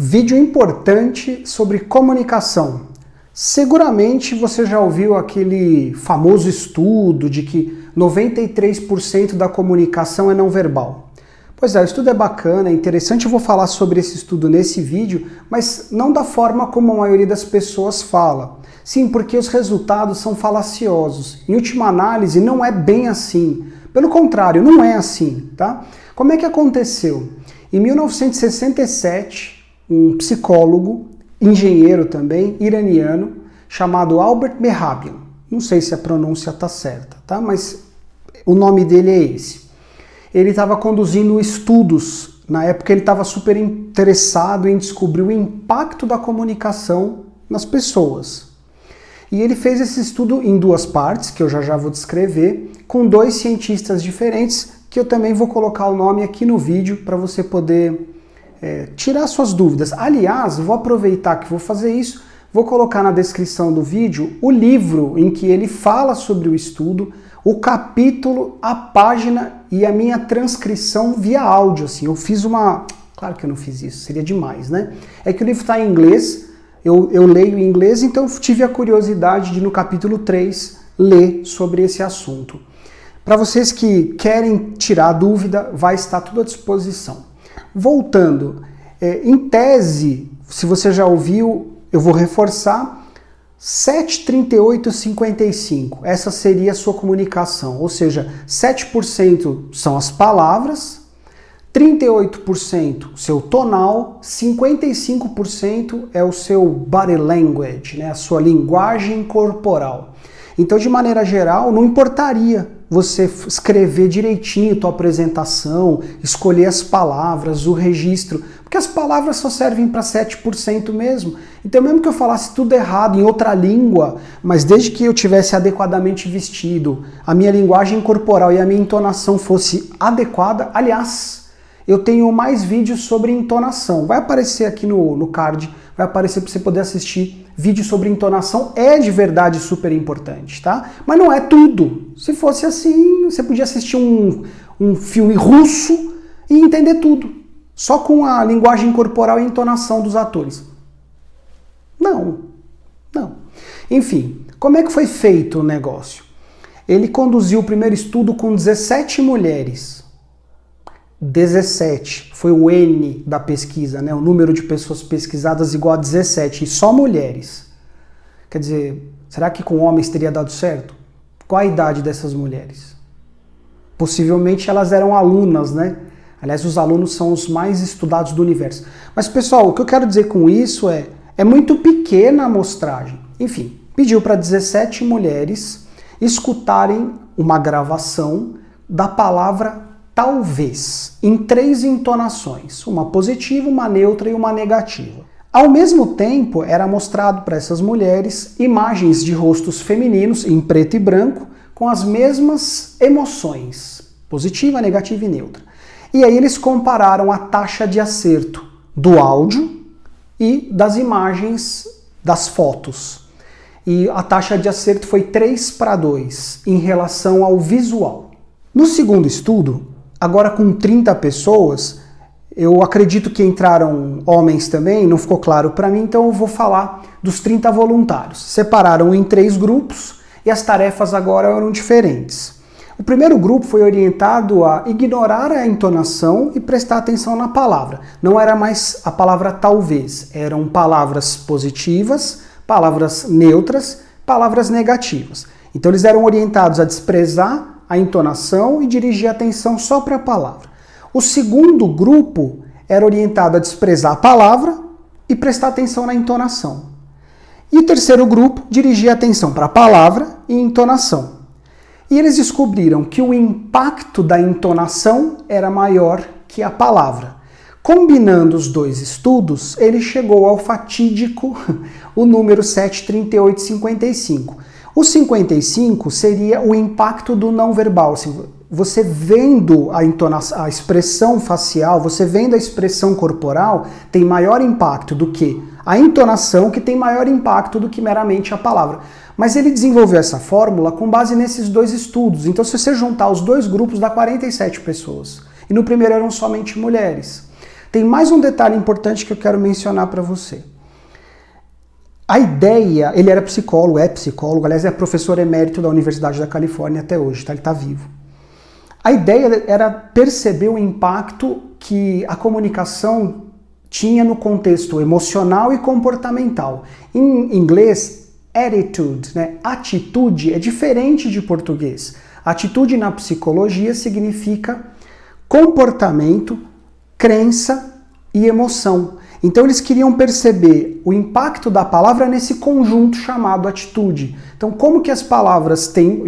Vídeo importante sobre comunicação. Seguramente você já ouviu aquele famoso estudo de que 93% da comunicação é não verbal. Pois é, o estudo é bacana, é interessante, eu vou falar sobre esse estudo nesse vídeo, mas não da forma como a maioria das pessoas fala. Sim, porque os resultados são falaciosos. Em última análise, não é bem assim. Pelo contrário, não é assim, tá? Como é que aconteceu? Em 1967, um psicólogo, engenheiro também, iraniano, chamado Albert Mehrabian. Não sei se a pronúncia está certa, tá? Mas o nome dele é esse. Ele estava conduzindo estudos. Na época ele estava super interessado em descobrir o impacto da comunicação nas pessoas. E ele fez esse estudo em duas partes, que eu já vou descrever, com dois cientistas diferentes, que eu também vou colocar o nome aqui no vídeo para você poder tirar suas dúvidas. Aliás, vou aproveitar que vou fazer isso, vou colocar na descrição do vídeo o livro em que ele fala sobre o estudo, o capítulo, a página e a minha transcrição via áudio. Assim, eu fiz uma... Claro que eu não fiz isso, seria demais, né? É que o livro está em inglês, eu leio em inglês, então eu tive a curiosidade de, no capítulo 3, ler sobre esse assunto. Para vocês que querem tirar dúvida, vai estar tudo à disposição. Voltando, em tese, se você já ouviu, eu vou reforçar, 7, 38, 55, essa seria a sua comunicação, ou seja, 7% são as palavras, 38% seu tonal, 55% é o seu body language, né, a sua linguagem corporal. Então, de maneira geral, não importaria você escrever direitinho a tua apresentação, escolher as palavras, o registro, porque as palavras só servem para 7% mesmo. Então, mesmo que eu falasse tudo errado em outra língua, mas desde que eu tivesse adequadamente vestido, a minha linguagem corporal e a minha entonação fosse adequada, aliás, eu tenho mais vídeos sobre entonação. Vai aparecer aqui no card, vai aparecer para você poder assistir vídeo sobre entonação, é de verdade super importante, tá? Mas não é tudo. Se fosse assim, você podia assistir um filme russo e entender tudo, só com a linguagem corporal e entonação dos atores. Não. Enfim, como é que foi feito o negócio? Ele conduziu o primeiro estudo com 17 mulheres. 17, foi o N da pesquisa, né? O número de pessoas pesquisadas igual a 17, e só mulheres. Quer dizer, será que com homens teria dado certo? Qual a idade dessas mulheres? Possivelmente elas eram alunas, né? Aliás, os alunos são os mais estudados do universo. Mas, pessoal, o que eu quero dizer com isso é muito pequena a amostragem. Enfim, pediu para 17 mulheres escutarem uma gravação da palavra talvez, em 3 entonações, uma positiva, uma neutra e uma negativa. Ao mesmo tempo, era mostrado para essas mulheres imagens de rostos femininos em preto e branco com as mesmas emoções, positiva, negativa e neutra. E aí eles compararam a taxa de acerto do áudio e das imagens das fotos. E a taxa de acerto foi 3:2 em relação ao visual. No segundo estudo, agora com 30 pessoas, eu acredito que entraram homens também, não ficou claro para mim, então eu vou falar dos 30 voluntários. Separaram em 3 grupos e as tarefas agora eram diferentes. O primeiro grupo foi orientado a ignorar a entonação e prestar atenção na palavra. Não era mais a palavra talvez, eram palavras positivas, palavras neutras, palavras negativas. Então eles eram orientados a desprezar a entonação e dirigir a atenção só para a palavra. O segundo grupo era orientado a desprezar a palavra e prestar atenção na entonação. E o terceiro grupo dirigia a atenção para a palavra e entonação. E eles descobriram que o impacto da entonação era maior que a palavra. Combinando os dois estudos, ele chegou ao fatídico o número 7, 38, 55. O 55 seria o impacto do não verbal. Você vendo a entonação, a expressão facial, você vendo a expressão corporal, tem maior impacto do que a entonação, que tem maior impacto do que meramente a palavra. Mas ele desenvolveu essa fórmula com base nesses dois estudos. Então, se você juntar os dois grupos, dá 47 pessoas. E no primeiro eram somente mulheres. Tem mais um detalhe importante que eu quero mencionar para você. A ideia, ele era psicólogo, aliás, é professor emérito da Universidade da Califórnia até hoje, tá? Ele está vivo. A ideia era perceber o impacto que a comunicação tinha no contexto emocional e comportamental. Em inglês, attitude, né? Atitude é diferente de português. Atitude na psicologia significa comportamento, crença e emoção. Então eles queriam perceber o impacto da palavra nesse conjunto chamado atitude. Então como que as palavras têm,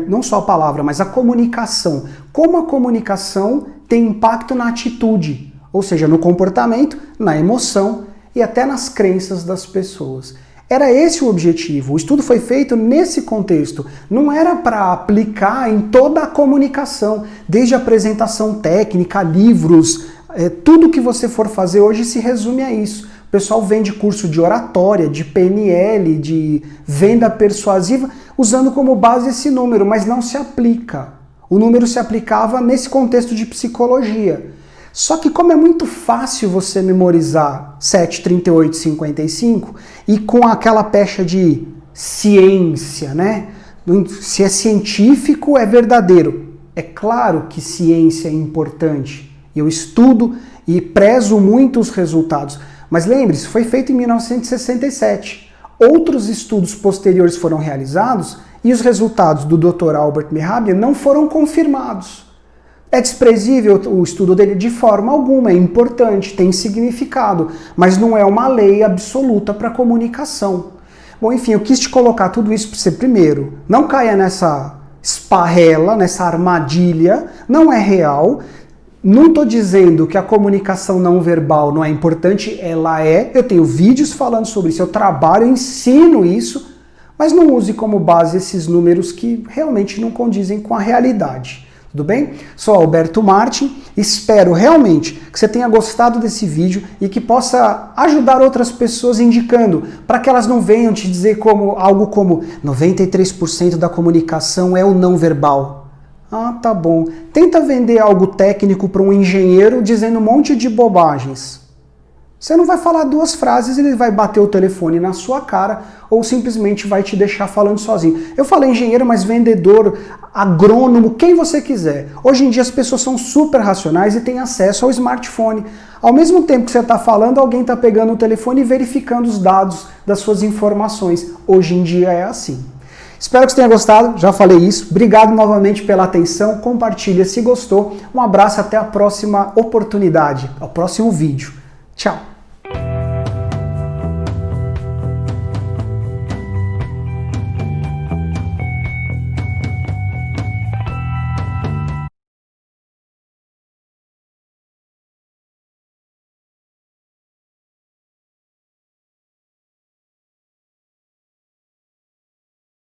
não só a palavra, mas a comunicação, como a comunicação tem impacto na atitude, ou seja, no comportamento, na emoção e até nas crenças das pessoas. Era esse o objetivo. O estudo foi feito nesse contexto. Não era para aplicar em toda a comunicação, desde a apresentação técnica, livros, tudo que você for fazer hoje se resume a isso. O pessoal vende curso de oratória, de PNL, de venda persuasiva, usando como base esse número, mas não se aplica. O número se aplicava nesse contexto de psicologia. Só que como é muito fácil você memorizar 7, 38, 55 e com aquela pecha de ciência, né? Se é científico, é verdadeiro. É claro que ciência é importante. Eu estudo e prezo muito os resultados. Mas lembre-se, foi feito em 1967. Outros estudos posteriores foram realizados e os resultados do Dr. Albert Mehrabian não foram confirmados. É desprezível o estudo dele de forma alguma, é importante, tem significado, mas não é uma lei absoluta para a comunicação. Bom, enfim, eu quis te colocar tudo isso para você primeiro. Não caia nessa esparrela, nessa armadilha, não é real. Não estou dizendo que a comunicação não verbal não é importante, ela é. Eu tenho vídeos falando sobre isso, eu trabalho, eu ensino isso, mas não use como base esses números que realmente não condizem com a realidade. Tudo bem? Sou Alberto Martin, espero realmente que você tenha gostado desse vídeo e que possa ajudar outras pessoas indicando, para que elas não venham te dizer algo como 93% da comunicação é o não verbal. Ah, tá bom. Tenta vender algo técnico para um engenheiro dizendo um monte de bobagens. Você não vai falar duas frases, ele vai bater o telefone na sua cara ou simplesmente vai te deixar falando sozinho. Eu falei engenheiro, mas vendedor, agrônomo, quem você quiser. Hoje em dia as pessoas são super racionais e têm acesso ao smartphone. Ao mesmo tempo que você está falando, alguém está pegando o telefone e verificando os dados das suas informações. Hoje em dia é assim. Espero que você tenha gostado, já falei isso. Obrigado novamente pela atenção, compartilha se gostou. Um abraço, até a próxima oportunidade, ao próximo vídeo. Tchau!